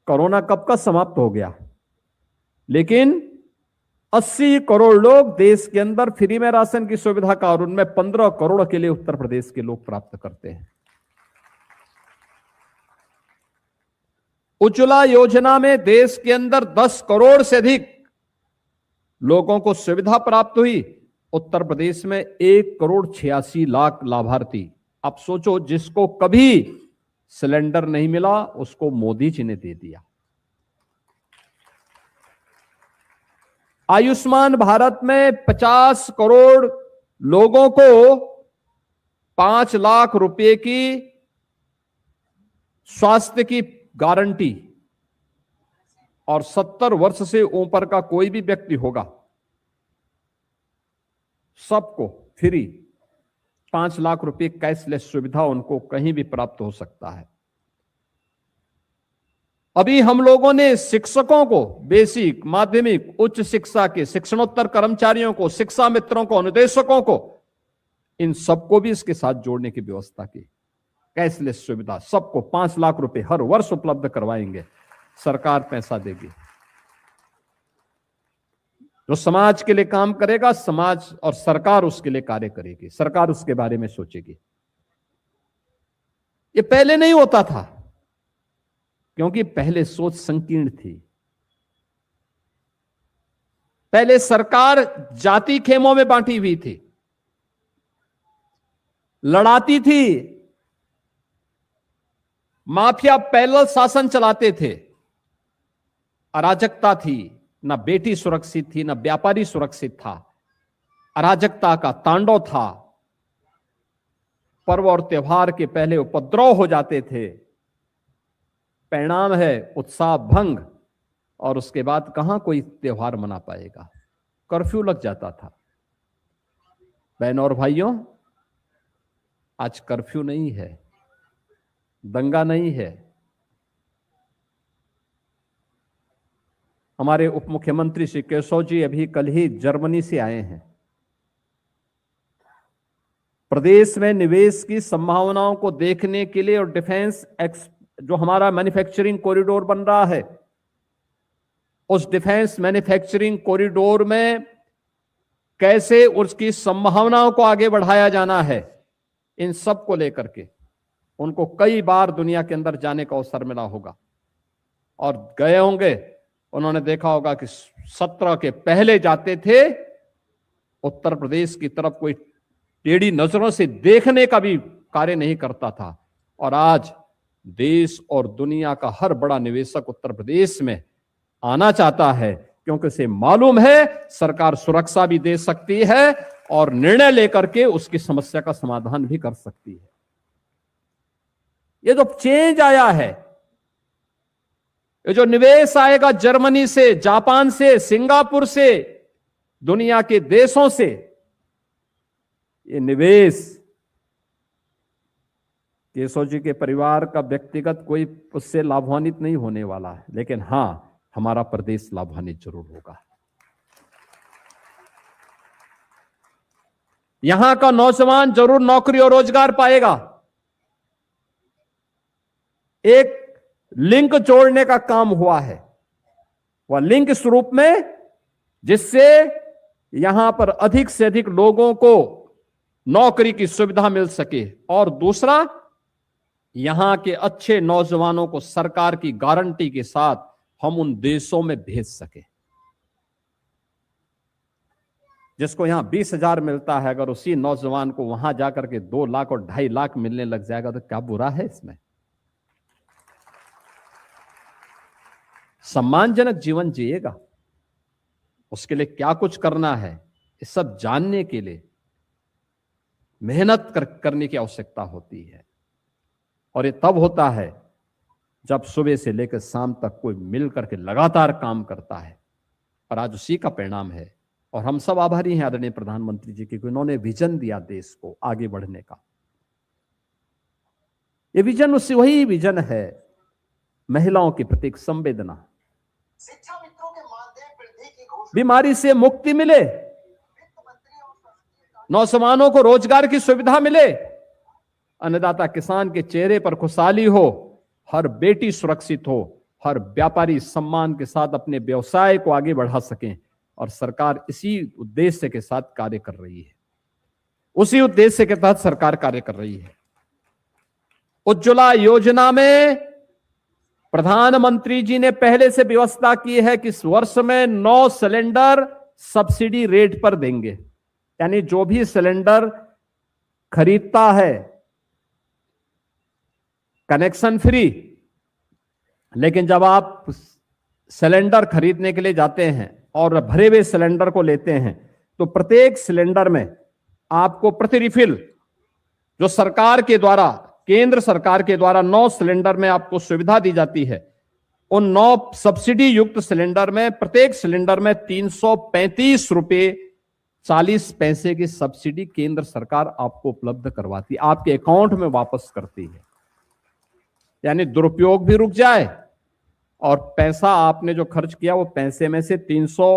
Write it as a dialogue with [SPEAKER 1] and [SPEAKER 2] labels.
[SPEAKER 1] Corona कब का समाप्त हो गया, लेकिन 80 करोड़ लोग देश के अंदर फ्री में राशन की सुविधा का, और उनमें 15 करोड़ अकेले उत्तर प्रदेश के लोग प्राप्त करते हैं। उज्ज्वला योजना में देश के अंदर 10 करोड़ से अधिक लोगों को सुविधा प्राप्त हुई। उत्तर प्रदेश में 1,86,00,000 लाभार्थी। अब सोचो, जिसको कभी सिलेंडर नहीं मिला उसको मोदी जी ने दे दिया। आयुष्मान भारत में 50 करोड़ लोगों को 5 लाख रुपए की स्वास्थ्य की गारंटी, और 70 वर्ष से ऊपर का कोई भी व्यक्ति होगा सबको फ्री 5 लाख रुपए कैशलेस सुविधा उनको कहीं भी प्राप्त हो सकता है। अभी हम लोगों ने शिक्षकों को, बेसिक, माध्यमिक, उच्च शिक्षा के शिक्षणोत्तर कर्मचारियों को, शिक्षा मित्रों को, अनुदेशकों को, इन सबको भी इसके साथ जोड़ने की व्यवस्था की। कैशलेस सुविधा सबको 5 लाख रुपए हर वर्ष उपलब्ध करवाएंगे, सरकार पैसा देगी। जो समाज के लिए काम करेगा, समाज और सरकार उसके लिए कार्य करेगी, सरकार उसके बारे में सोचेगी। ये पहले नहीं होता था, क्योंकि पहले सोच संकीर्ण थी। पहले सरकार जाति खेमों में बांटी हुई थी, लड़ाती थी, माफिया पैरेलल शासन चलाते थे, अराजकता थी, ना बेटी सुरक्षित थी, ना व्यापारी सुरक्षित था, अराजकता का तांडव था। पर्व और त्योहार के पहले उपद्रव हो जाते थे, परिणाम है उत्साह भंग, और उसके बाद कहां कोई त्योहार मना पाएगा, कर्फ्यू लग जाता था। बहनों और भाइयों, आज कर्फ्यू नहीं है, दंगा नहीं है। हमारे उप मुख्यमंत्री श्री केशव जी अभी कल ही जर्मनी से आए हैं। प्रदेश में निवेश की संभावनाओं को देखने के लिए, और डिफेंस जो हमारा मैन्युफैक्चरिंग कॉरिडोर बन रहा है, उस डिफेंस मैन्युफैक्चरिंग कॉरिडोर में कैसे उसकी संभावनाओं को आगे बढ़ाया जाना है, इन सब को लेकर के उनको कई बार दुनिया के अंदर जाने का अवसर मिला होगा और गए होंगे। उन्होंने देखा होगा कि 17 के पहले जाते थे, उत्तर प्रदेश की तरफ कोई टेढ़ी नजरों से देखने का भी कार्य नहीं करता था, और आज देश और दुनिया का हर बड़ा निवेशक उत्तर प्रदेश में आना चाहता है, क्योंकि उसे मालूम है सरकार सुरक्षा भी दे सकती है और निर्णय लेकर के उसकी समस्या का समाधान भी कर सकती है। ये जो चेंज आया है, ये जो निवेश आएगा जर्मनी से, जापान से, सिंगापुर से, दुनिया के देशों से, ये निवेश केशव जी के परिवार का व्यक्तिगत कोई उससे लाभान्वित नहीं होने वाला है, लेकिन हां, हमारा प्रदेश लाभान्वित जरूर होगा। यहां का नौजवान जरूर नौकरी और रोजगार पाएगा। एक लिंक जोड़ने का काम हुआ है, वह लिंक स्वरूप में, जिससे यहां पर अधिक से अधिक लोगों को नौकरी की सुविधा मिल सके, और दूसरा, यहां के अच्छे नौजवानों को सरकार की गारंटी के साथ हम उन देशों में भेज सके। जिसको यहां 20,000 मिलता है, अगर उसी नौजवान को वहां जाकर के 2 लाख और 2.5 लाख मिलने लग जाएगा, तो क्या बुरा है इसमें? सम्मानजनक जीवन जिएगा, उसके लिए क्या कुछ करना है, ये सब जानने के लिए मेहनत करने की आवश्यकता होती है। और ये तब होता है जब सुबह से लेकर शाम तक कोई मिलकर के लगातार काम करता है, और आज उसी का परिणाम है। और हम सब आभारी हैं आदरणीय प्रधानमंत्री जी की, उन्होंने विजन दिया देश को आगे बढ़ने का। ये विजन उससे वही विजन है, महिलाओं के प्रति संवेदना,
[SPEAKER 2] शिक्षा मित्रों के मानदेय वृद्धि की घोषणा,
[SPEAKER 1] बीमारी से मुक्ति मिले, नौजवानों को रोजगार की सुविधा मिले, अन्नदाता किसान के चेहरे पर खुशहाली हो, हर बेटी सुरक्षित हो, हर व्यापारी सम्मान के साथ अपने व्यवसाय को आगे बढ़ा सकें, और सरकार इसी उद्देश्य के साथ कार्य कर रही है। उसी उद्देश्य के तहत सरकार कार्य कर रही है। उज्ज्वला योजना में प्रधानमंत्री जी ने पहले से व्यवस्था की है कि इस वर्ष में 9 सिलेंडर सब्सिडी रेट पर देंगे, यानी जो भी सिलेंडर खरीदता है कनेक्शन फ्री, लेकिन जब आप सिलेंडर खरीदने के लिए जाते हैं और भरे हुए सिलेंडर को लेते हैं तो प्रत्येक सिलेंडर में आपको प्रति रिफिल जो सरकार के द्वारा, केंद्र सरकार के द्वारा 9 सिलेंडर में आपको सुविधा दी जाती है, उन 9 सब्सिडी युक्त सिलेंडर में प्रत्येक सिलेंडर में 335 रुपए 40 पैसे की सब्सिडी केंद्र सरकार आपको उपलब्ध करवाती है, आपके अकाउंट में वापस करती है। यानी दुरुपयोग भी रुक जाए और पैसा आपने जो खर्च किया वो पैसे में से 300